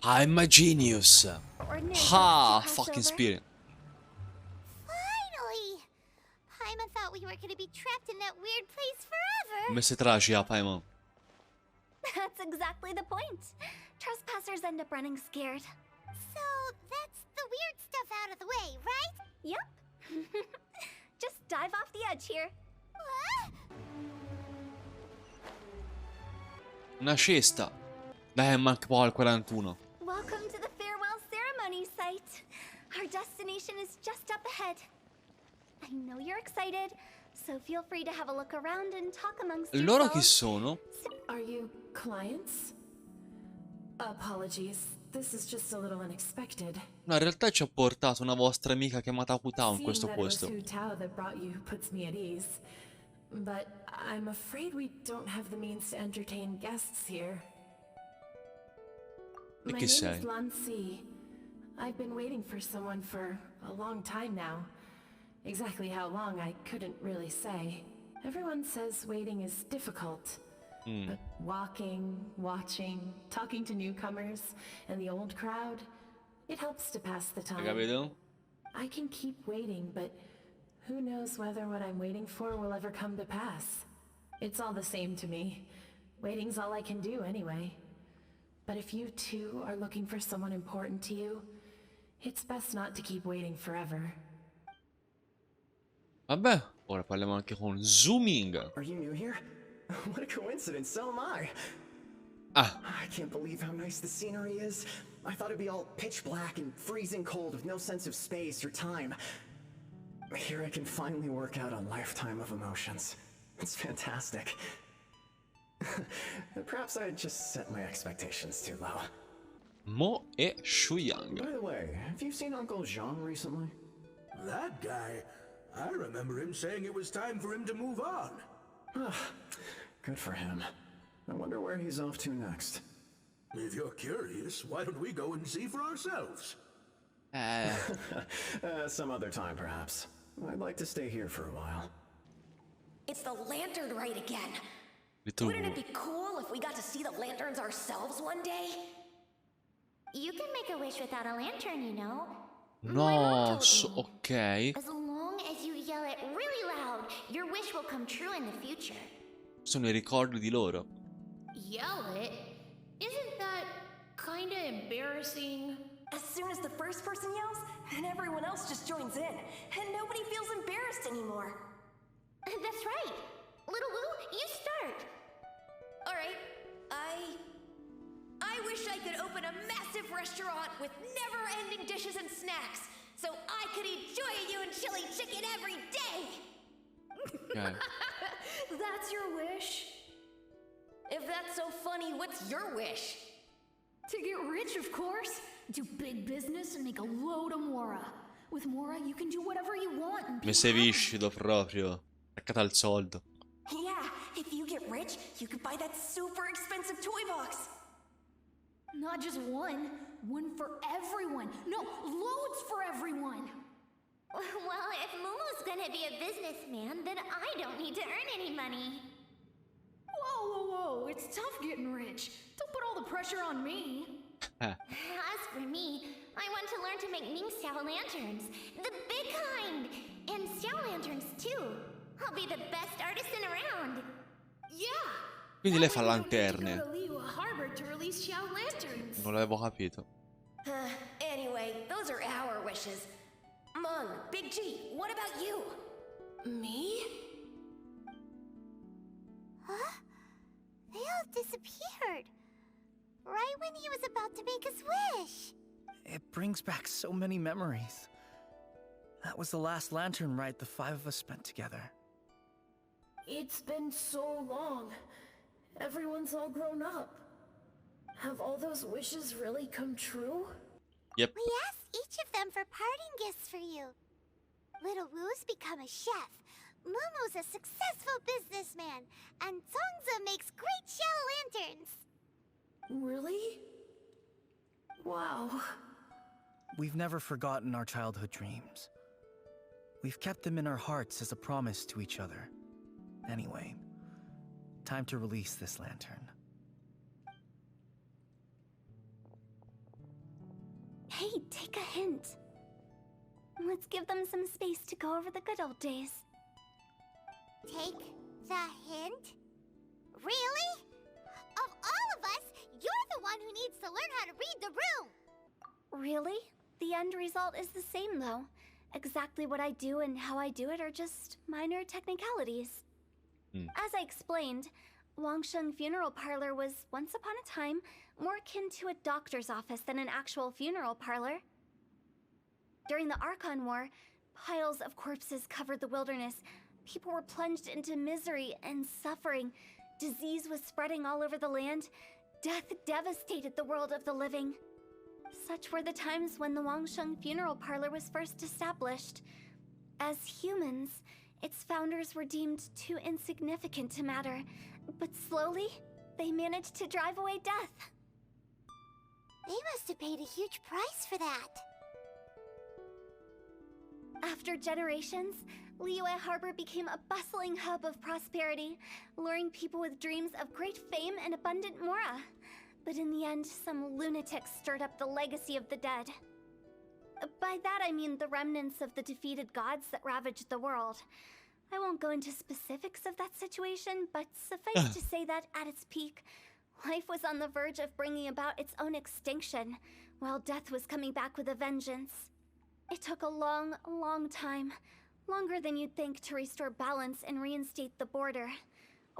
I'm a genius. Ha, fucking spirit. Finally! Paimon thought we were gonna be trapped in that weird place forever. Come si traci, Paimon? That's exactly the point. Trespassers end up running scared. So that's the weird stuff out of the way, right? Yep. Just dive off the edge here. Una cesta. Dai, manca poco al 41. Welcome to the farewell ceremony site. Our destination is just up ahead. I know you're excited, so feel free to have a look around and talk amongst Loro chi yourselves. sono? Are you clients? Apologies. this is just a little unexpected. No, in realtà ci ha portato una vostra amica chiamata Akutao in Seeing questo that it was posto. Hu Tao that brought you puts me at ease. But I'm afraid we don't have the means to entertain guests here. E My chi name sei? is Lan Si. I've been waiting for someone for a long time now. Exactly how long, I couldn't really say. Everyone says waiting is difficult. But walking, watching, talking to newcomers, and the old crowd, it helps to pass the Hai time. capito? I can keep waiting, but who knows whether what I'm waiting for will ever come to pass. It's all the same to me. Waiting's all I can do anyway. But if you too are looking for someone important to you, it's best not to keep waiting forever. Vabbè, ora parliamo anche con Zooming. Are you new here? What a coincidence, so am I. Ah, I can't believe how nice the scenery is. I thought it'd be all pitch black and freezing cold with no sense of space or time. Here I can finally work out a lifetime of emotions. It's fantastic. Perhaps I just set my expectations too low. Mo e Shuyang. By the way, have you seen Uncle Jean recently? That guy? I remember him saying it was time for him to move on. Good for him. I wonder where he's off to next. If you're curious, why don't we go and see for ourselves? Some other time, perhaps. I'd like to stay here for a while. It's the lantern rite again. Little Wouldn't it be cool if we got to see the lanterns ourselves one day? You can make a wish without a lantern, you know. No, ok. As long as you yell it really loud, your wish will come true in the future. Sono i ricordi di loro. Yell it? Isn't that kinda embarrassing? As soon as the first person yells, and everyone else just joins in, and nobody feels embarrassed anymore. That's right. Little Wu, you start. All right, I wish I could open a massive restaurant with never-ending dishes and snacks, so I could eat Joy-You and chili chicken every day. Ok. That's your wish? If that's so funny, what's your wish? To get rich, of course. Do big business and make a load of Mora. With Mora, you can do whatever you want and be Mi sei happy. viscido proprio. Attaccata al soldo. Yeah, if you get rich, you could buy that super expensive toy box. Not just one. One for everyone. No, loads for everyone. Well, if Momo's gonna be a businessman, then I don't need to earn any money. Whoa, whoa, whoa. It's tough getting rich. Don't put all the pressure on me. As for me, I want to learn to make Ming Xiao lanterns. The big kind! And Xiao lanterns, too. I'll be the best artisan around. Yeah! Quindi lei That fa way we don't need to lanterne. go to Liyue Harbor to release Xiao lanterns. Non l'avevo capito. Anyway, those are our wishes. Mung, Big G, what about you? Me? Huh? They all disappeared. Right when he was about to make his wish. It brings back so many memories. That was the last lantern ride the five of us spent together. It's been so long. Everyone's all grown up. Have all those wishes really come true? Yep. We asked each of them for parting gifts for you. Little Wu's become a chef. Momo's a successful businessman. And Zongza makes great shell lanterns. Really? Wow. We've never forgotten our childhood dreams. We've kept them in our hearts as a promise to each other. Anyway, time to release this lantern. Hey, take a hint. Let's give them some space to go over the good old days. Take the hint? Really? Of all of us, you're the one who needs to learn how to read the room. Really? The end result is the same, though. Exactly what I do and how I do it are just minor technicalities. As I explained, Wangsheng Funeral Parlor was, once upon a time, more akin to a doctor's office than an actual funeral parlor. During the Archon War, piles of corpses covered the wilderness. People were plunged into misery and suffering. Disease was spreading all over the land. Death devastated the world of the living. Such were the times when the Wangsheng Funeral Parlor was first established. As humans, its founders were deemed too insignificant to matter, but slowly, they managed to drive away death. They must have paid a huge price for that. After generations, Liyue Harbor became a bustling hub of prosperity, luring people with dreams of great fame and abundant mora. But in the end, some lunatics stirred up the legacy of the dead. By that I mean the remnants of the defeated gods that ravaged the world. I won't go into specifics of that situation, but suffice to say that at its peak, life was on the verge of bringing about its own extinction, while death was coming back with a vengeance. It took a long, long time, longer than you'd think, to restore balance and reinstate the border.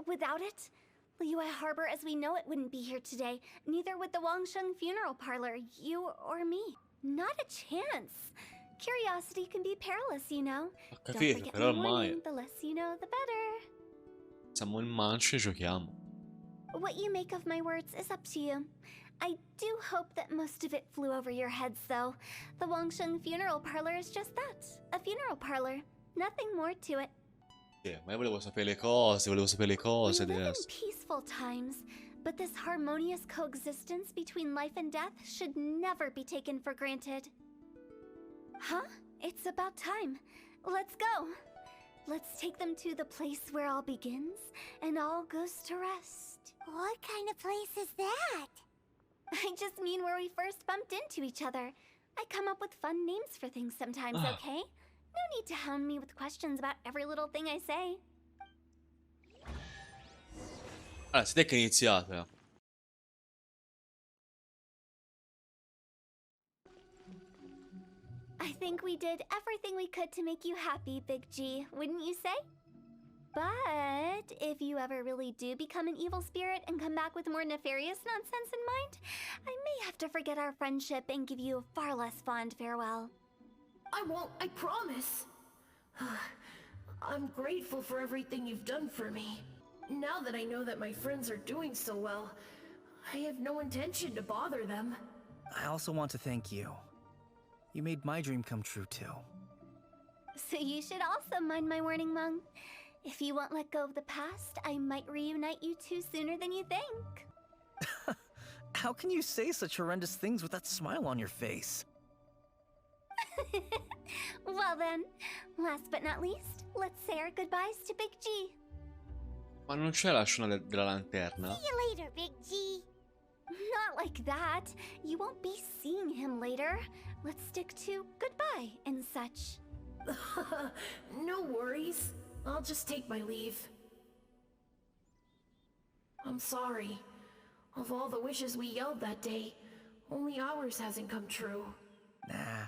Without it, Liyue Harbor as we know it wouldn't be here today, neither would the Wangsheng Funeral Parlor, you or me. Not a chance. Curiosity can be perilous, you know. Don't forget my warning, the less you know, the better. Siamo in manche e giochiamo. What you make of my words is up to you. I do hope that most of it flew over your heads, though. The Wangsheng Funeral Parlor is just that, a funeral parlor. Nothing more to it. Yeah, ma io volevo sapere le cose We live in adesso. peaceful times, but this harmonious coexistence between life and death should never be taken for granted. Huh? It's about time. Let's go. Let's take them to the place where all begins and all goes to rest. What kind of place is that? I just mean where we first bumped into each other. I come up with fun names for things sometimes, okay? No need to hound me with questions about every little thing I say. Allora, siete che iniziate. I think we did everything we could to make you happy, Big G, wouldn't you say? But if you ever really do become an evil spirit and come back with more nefarious nonsense in mind, I may have to forget our friendship and give you a far less fond farewell. I won't, I promise. I'm grateful for everything you've done for me. Now that I know that my friends are doing so well, I have no intention to bother them. I also want to thank you. You made my dream come true too. So you should also mind my warning, Mung. If you won't let go of the past, I might reunite you two sooner than you think. How can you say such horrendous things with that smile on your face? Well then, last but not least, let's say our goodbyes to Big G. Ma non c'è la scena della lanterna? See you later, Big G. Not like that. You won't be seeing him later. Let's stick to goodbye and such. No worries. I'll just take my leave. I'm sorry. Of all the wishes we yelled that day, only ours hasn't come true. Nah,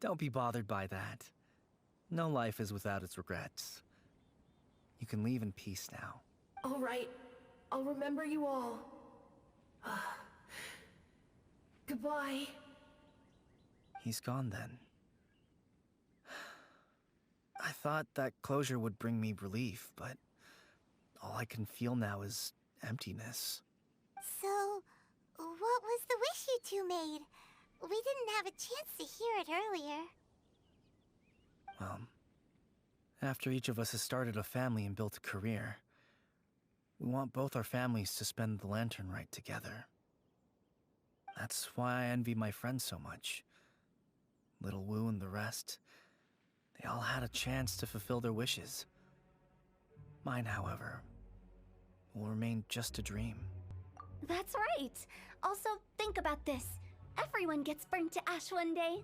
don't be bothered by that. No life is without its regrets. You can leave in peace now. All right. I'll remember you all. Goodbye. He's gone then. I thought that closure would bring me relief, but all I can feel now is emptiness. So, what was the wish you two made? We didn't have a chance to hear it earlier. Well, after each of us has started a family and built a career, we want both our families to spend the lantern rite together. That's why I envy my friends so much. Little Wu and the rest, they all had a chance to fulfill their wishes. Mine, however, will remain just a dream. That's right. Also, think about this. Everyone gets burned to ash one day.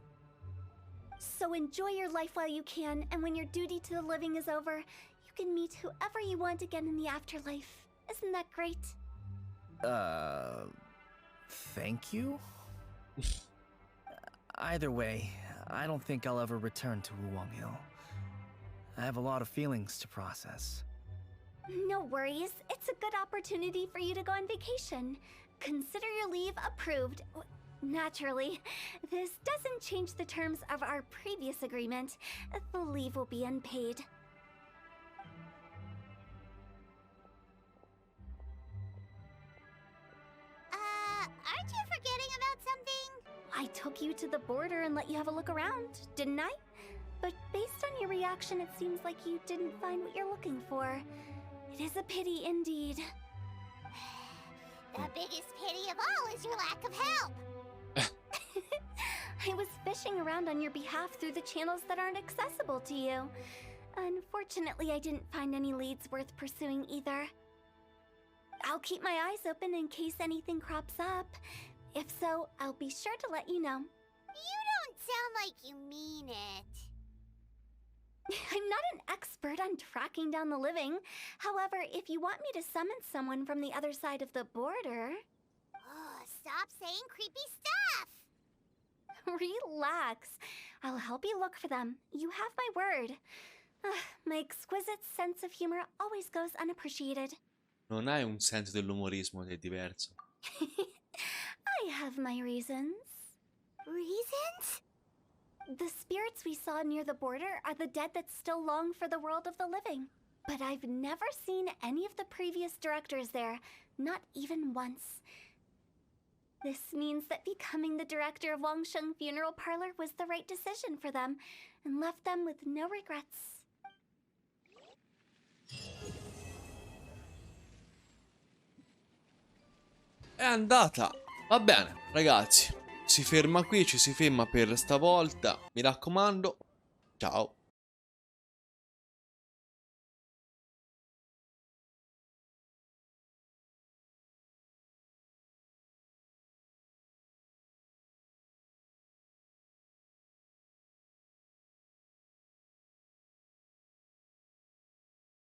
So enjoy your life while you can, and when your duty to the living is over, you can meet whoever you want again in the afterlife. Isn't that great? Thank you? Either way, I don't think I'll ever return to Wuwang Hill. I have a lot of feelings to process. No worries. It's a good opportunity for you to go on vacation. Consider your leave approved. Naturally, this doesn't change the terms of our previous agreement. The leave will be unpaid. Aren't you forgetting about something? I took you to the border and let you have a look around, didn't I? But based on your reaction, it seems like you didn't find what you're looking for. It is a pity indeed. The biggest pity of all is your lack of help. I was fishing around on your behalf through the channels that aren't accessible to you. Unfortunately, I didn't find any leads worth pursuing either. I'll keep my eyes open in case anything crops up. If so, I'll be sure to let you know. You don't sound like you mean it. I'm not an expert on tracking down the living. However, if you want me to summon someone from the other side of the border... Oh, stop saying creepy stuff! Relax. I'll help you look for them. You have my word. My exquisite sense of humor always goes unappreciated. Non hai un senso dell'umorismo che è diverso. I have my reasons. Reasons? The spirits we saw near the border are the dead that still long for the world of the living. But I've never seen any of the previous directors there, not even once. This means that becoming the director of Wangsheng Funeral Parlor was the right decision for them, and left them with no regrets. È andata. Va bene, ragazzi. Si ferma qui, ci si ferma per stavolta. Mi raccomando. Ciao.